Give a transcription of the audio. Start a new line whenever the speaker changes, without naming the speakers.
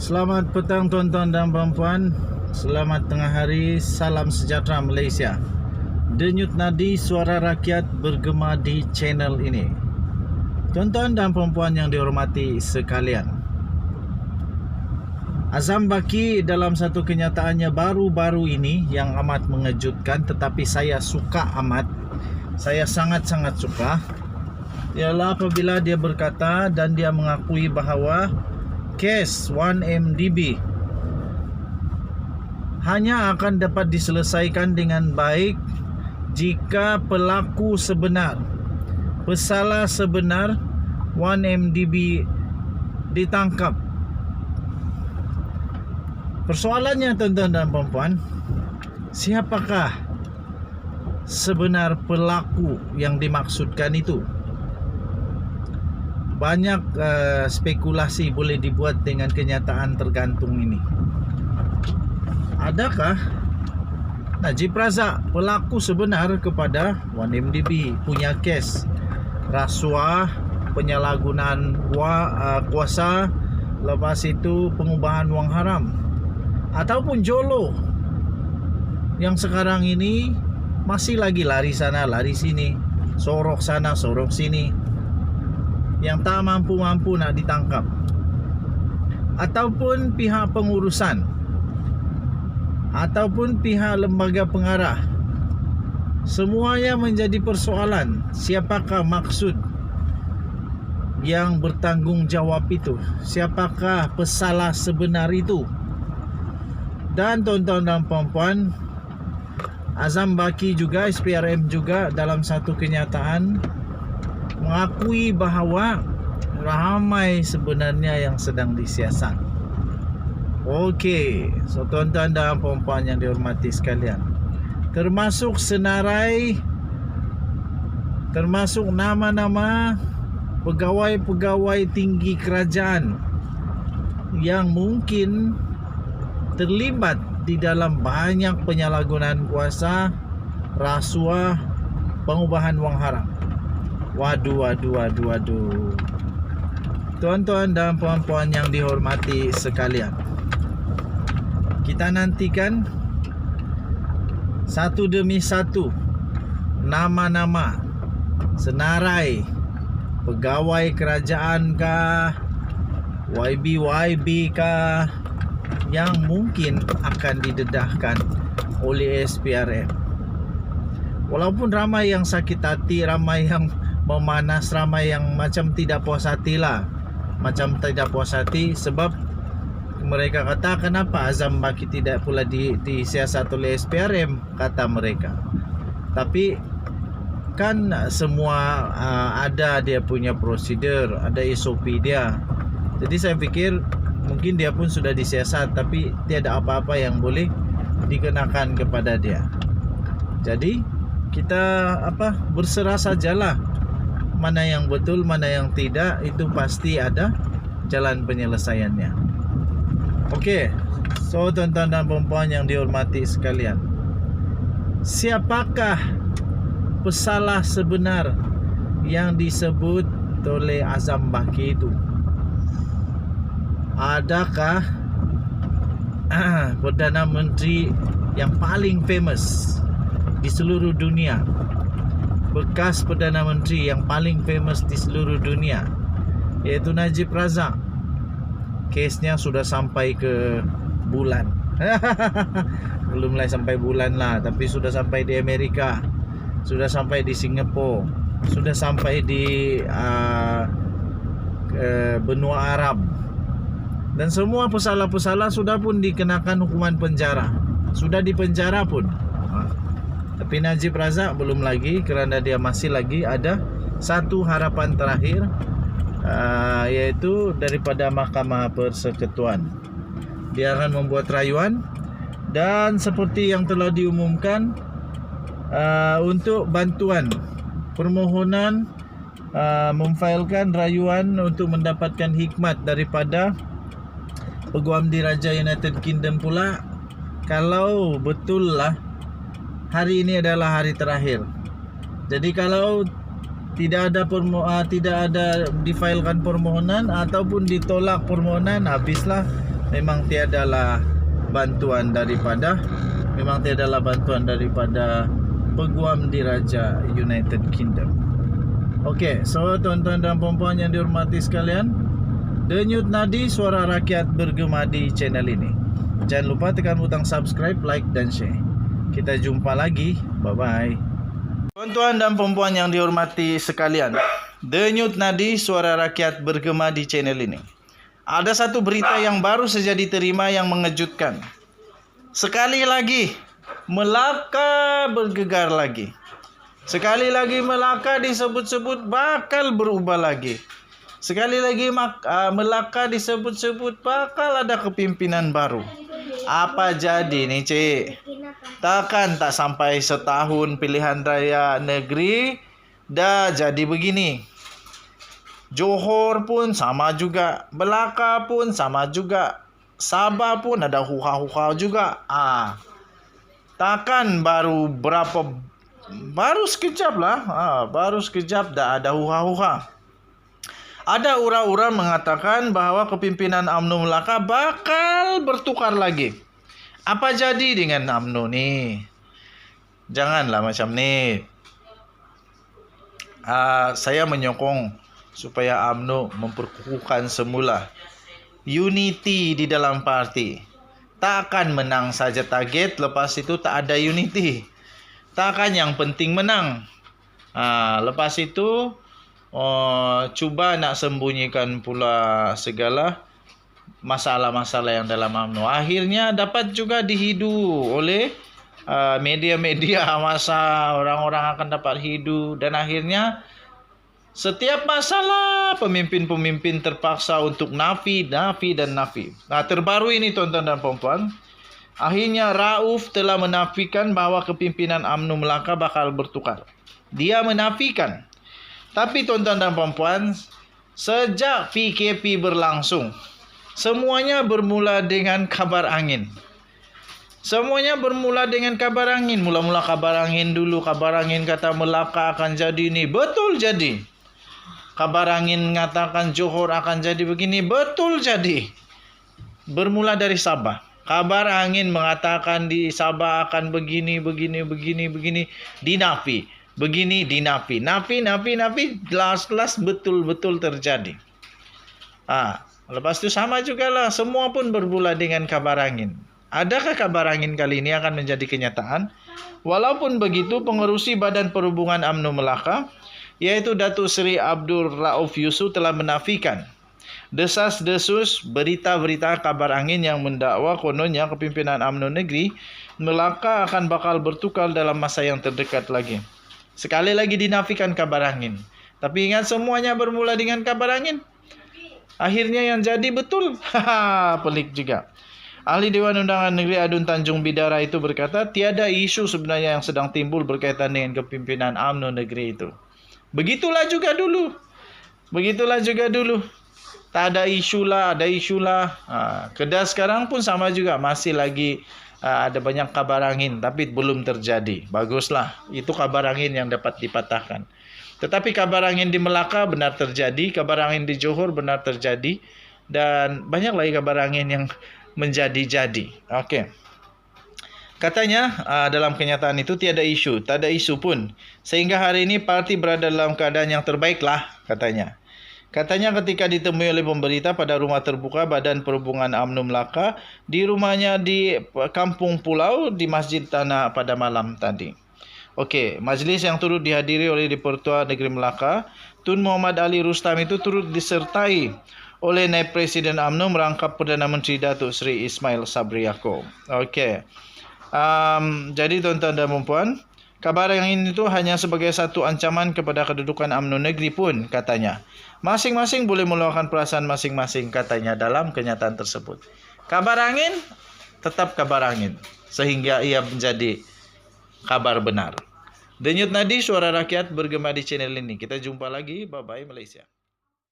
Selamat petang tuan-tuan dan puan-puan. Selamat tengah hari. Salam sejahtera Malaysia. Denyut nadi suara rakyat bergema di channel ini. Tuan-tuan dan puan-puan yang dihormati sekalian, Azam Baki dalam satu kenyataannya baru-baru ini yang amat mengejutkan, tetapi saya suka amat. Saya sangat-sangat suka. Ialah apabila dia berkata dan dia mengakui bahawa kes 1MDB hanya akan dapat diselesaikan dengan baik jika pelaku sebenar, pesalah sebenar 1MDB ditangkap. Persoalannya tuan-tuan dan puan-puan, siapakah sebenar pelaku yang dimaksudkan itu? Banyak spekulasi boleh dibuat dengan kenyataan tergantung ini. Adakah Najib Razak pelaku sebenar kepada 1MDB punya kes rasuah, penyalahgunaan kuasa, lepas itu pengubahan wang haram, ataupun Jolo yang sekarang ini masih lagi lari sana lari sini, sorok sana sorok sini, yang tak mampu-mampu nak ditangkap, ataupun pihak pengurusan, ataupun pihak lembaga pengarah. Semuanya menjadi persoalan. Siapakah maksud yang bertanggungjawab itu? Siapakah pesalah sebenar itu? Dan tuan-tuan dan puan-puan, Azam Baki juga, SPRM juga dalam satu kenyataan mengakui bahawa ramai sebenarnya yang sedang disiasat. Okey, so tuan-tuan dan puan-puan yang dihormati sekalian, termasuk senarai, termasuk nama-nama pegawai-pegawai tinggi kerajaan yang mungkin terlibat di dalam banyak penyalahgunaan kuasa, rasuah, pengubahan wang haram. Waduh. Tuan-tuan dan puan-puan yang dihormati sekalian, kita nantikan satu demi satu nama-nama senarai pegawai kerajaan kah, YB kah, yang mungkin akan didedahkan oleh SPRM. Walaupun ramai yang sakit hati, ramai yang memanas, ramai yang macam tidak puas hati lah, macam tidak puas hati sebab mereka kata kenapa Azam Baki tidak pula disiasat oleh SPRM, kata mereka. Tapi kan semua ada dia punya prosedur, ada SOP dia. Jadi saya pikir mungkin dia pun sudah disiasat, tapi tiada apa-apa yang boleh dikenakan kepada dia. Jadi kita berserah sajalah, mana yang betul, mana yang tidak, itu pasti ada jalan penyelesaiannya. Okey, so tuan-tuan dan puan-puan yang dihormati sekalian, siapakah pesalah sebenar yang disebut oleh Azam Baki itu? Adakah Perdana Menteri yang paling famous di seluruh dunia, bekas Perdana Menteri yang paling famous di seluruh dunia, iaitu Najib Razak, kesnya sudah sampai ke bulan. Belum lah sampai bulan lah, tapi sudah sampai di Amerika, sudah sampai di Singapura, sudah sampai di benua Arab, dan semua pesalah-pesalah sudah pun dikenakan hukuman penjara, sudah dipenjara pun. Tapi Najib Razak belum lagi, kerana dia masih lagi ada satu harapan terakhir, iaitu daripada Mahkamah Persekutuan. Dia akan membuat rayuan, dan seperti yang telah diumumkan, untuk bantuan permohonan memfailkan rayuan untuk mendapatkan hikmat daripada Peguam Diraja United Kingdom pula. Kalau betul lah hari ini adalah hari terakhir, jadi kalau tidak ada difailkan permohonan ataupun ditolak permohonan, habislah memang tiadalah bantuan daripada peguam diraja United Kingdom. Okey, so tuan-tuan dan puan-puan yang dihormati sekalian, Denyut Nadi Suara Rakyat bergema di channel ini. Jangan lupa tekan butang subscribe, like dan share. Kita jumpa lagi. Bye-bye. Tuan-tuan dan puan-puan yang dihormati sekalian, Denyut Nadi Suara Rakyat bergema di channel ini. Ada satu berita yang baru saja diterima yang mengejutkan. Sekali lagi Melaka bergegar lagi. Sekali lagi Melaka disebut-sebut bakal berubah lagi. Sekali lagi Melaka disebut-sebut bakal ada kepimpinan baru. Apa jadi nih, Cik? Takkan tak sampai setahun pilihan raya negeri dah jadi begini. Johor pun sama juga, Melaka pun sama juga, Sabah pun ada huha-huha juga. Takkan baru sekejap lah, baru sekejap dah ada huha-huha. Ada ura-ura mengatakan bahawa kepimpinan UMNO Melaka bakal bertukar lagi. Apa jadi dengan UMNO ni? Janganlah macam ni. Saya menyokong supaya UMNO memperkukuhkan semula unity di dalam parti. Takkan menang saja target, lepas itu tak ada unity. Takkan yang penting menang. Lepas itu cuba nak sembunyikan pula segala masalah-masalah yang dalam UMNO. Akhirnya dapat juga dihidu oleh media-media masa, orang-orang akan dapat hidu, dan akhirnya setiap masalah pemimpin-pemimpin terpaksa untuk nafi. Terbaru ini tuan-tuan dan puan-puan, akhirnya Rauf telah menafikan bahawa kepimpinan UMNO Melaka bakal bertukar. Dia menafikan. Tapi tuan-tuan dan puan-puan, sejak PKP berlangsung, semuanya bermula dengan kabar angin. Mula-mula kabar angin dulu. Kabar angin kata Melaka akan jadi ni. Betul jadi. Kabar angin mengatakan Johor akan jadi begini. Betul jadi. Bermula dari Sabah. Kabar angin mengatakan di Sabah akan begini. Dinafi. Begini dinafi. Nafi. Last betul-betul terjadi. Lepas itu sama jugalah. Semua pun bermula dengan kabar angin. Adakah kabar angin kali ini akan menjadi kenyataan? Walaupun begitu, pengerusi Badan Perhubungan UMNO Melaka, yaitu Datuk Seri Abdul Rauf Yusuf, telah menafikan desas-desus berita-berita kabar angin yang mendakwa kononnya kepimpinan UMNO negeri Melaka akan bakal bertukar dalam masa yang terdekat lagi. Sekali lagi dinafikan kabar angin. Tapi ingat, semuanya bermula dengan kabar angin. Akhirnya yang jadi betul. Pelik juga. Ahli Dewan Undangan Negeri Adun Tanjung Bidara itu berkata, tiada isu sebenarnya yang sedang timbul berkaitan dengan kepimpinan UMNO negeri itu. Begitulah juga dulu. Tak ada isu lah. Kedah sekarang pun sama juga. Masih lagi ada banyak kabar angin, tapi belum terjadi. Baguslah. Itu kabar angin yang dapat dipatahkan. Tetapi kabar angin di Melaka benar terjadi. Kabar angin di Johor benar terjadi. Dan banyak lagi kabar angin yang menjadi-jadi. Okey. Katanya dalam kenyataan itu tiada isu, tak ada isu pun. Sehingga hari ini parti berada dalam keadaan yang terbaiklah, katanya. Katanya ketika ditemui oleh pemberita pada rumah terbuka Badan Perhubungan UMNO Melaka di rumahnya di Kampung Pulau di Masjid Tanah pada malam tadi. Okey, majlis yang turut dihadiri oleh Dipertua Negeri Melaka, Tun Muhammad Ali Rustam itu turut disertai oleh Naib Presiden UMNO merangkap Perdana Menteri Datuk Seri Ismail Sabri Yaakob. Okey. Jadi tuan-tuan dan puan-puan, kabar yang ini itu hanya sebagai satu ancaman kepada kedudukan UMNO negeri pun, katanya. Masing-masing boleh meluahkan perasaan masing-masing, katanya dalam kenyataan tersebut. Kabar angin tetap kabar angin sehingga ia menjadi kabar benar. Denyut Nadi Suara Rakyat bergema di channel ini. Kita jumpa lagi. Bye-bye Malaysia.